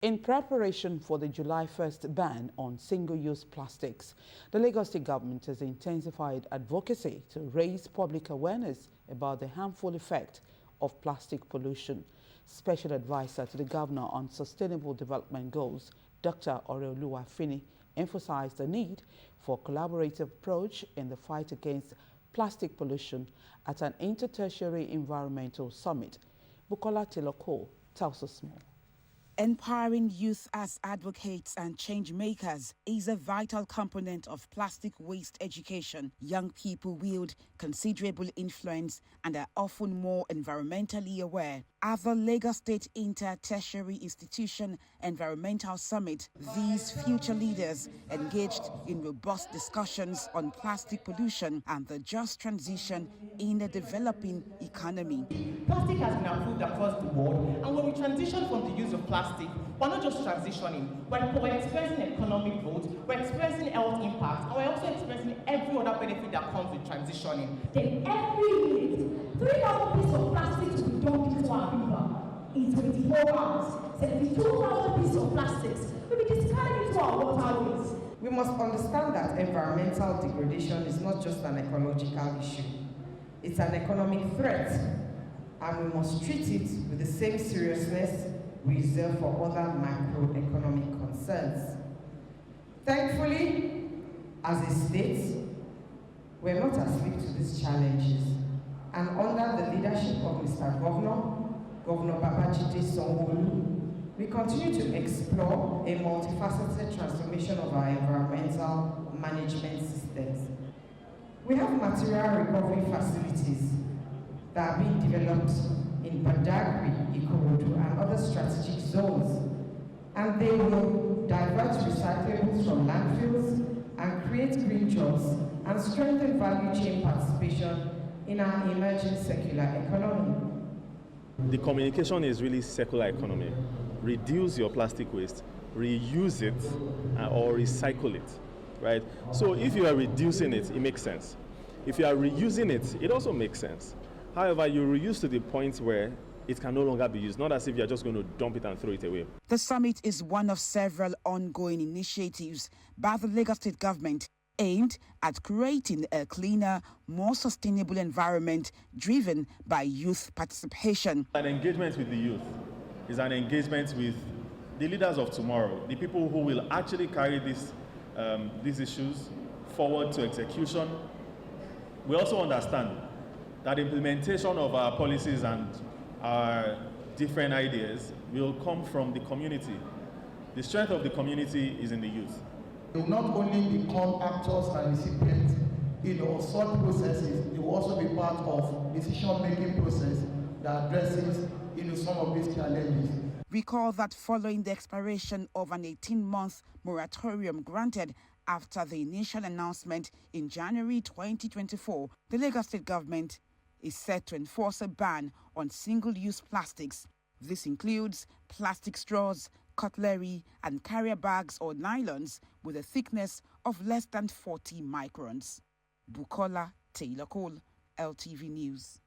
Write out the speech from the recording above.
In preparation for the July 1st ban on single-use plastics, the Lagos State government has intensified advocacy to raise public awareness about the harmful effect of plastic pollution. Special Advisor to the Governor on Sustainable Development Goals, Dr. Oreoluwa Fini, emphasized the need for a collaborative approach in the fight against plastic pollution at an intertertiary environmental summit. Bukola Teloko tells us more. Empowering youth as advocates and change makers is a vital component of plastic waste education. Young people wield considerable influence and are often more environmentally aware. At the Lagos State Inter-Tertiary Institution Environmental Summit, these future leaders engaged in robust discussions on plastic pollution and the just transition in a developing economy. Plastic has been approved across the world, and when we transition from the use of plastic, we're not just transitioning, we're experiencing economic growth, we're experiencing health impact, and we're also experiencing every other benefit that comes with transitioning. Then every minute, 3,000 pieces of plastic to be dumped into our river in 24 hours. 72,000 pieces of plastics will be discarded into our waterways. We must understand that environmental degradation is not just an ecological issue. It's an economic threat, and we must treat it with the same seriousness we reserve for other macroeconomic concerns. Thankfully, as a state, we're not asleep to these challenges, and under the leadership of Mr. Governor Babajide Sanwo-Olu, we continue to explore a multifaceted transformation of our environmental management systems. We have material recovery facilities that are being developed in Badagry, Ikorodu, and other strategic zones, and they will divert recyclables from landfills and create green jobs and strengthen value chain participation in our emerging circular economy. The communication is really circular economy. Reduce your plastic waste, reuse it, or recycle it, right? So if you are reducing it, it makes sense. If you are reusing it, it also makes sense. However, you reuse to the point where it can no longer be used, not as if you're just going to dump it and throw it away. The summit is one of several ongoing initiatives by the Lagos State government aimed at creating a cleaner, more sustainable environment driven by youth participation. An engagement with the youth is an engagement with the leaders of tomorrow, the people who will actually carry these issues forward to execution. We also understand that implementation of our policies and our different ideas will come from the community. The strength of the community is in the youth. They will not only become actors and recipients of such processes, they will also be part of decision-making process that addresses some of these challenges. Recall that following the expiration of an 18-month moratorium granted after the initial announcement in January 2024, the Lagos State government is set to enforce a ban on single-use plastics. This includes plastic straws, cutlery, and carrier bags or nylons with a thickness of less than 40 microns. Bukola Teloko, LTV News.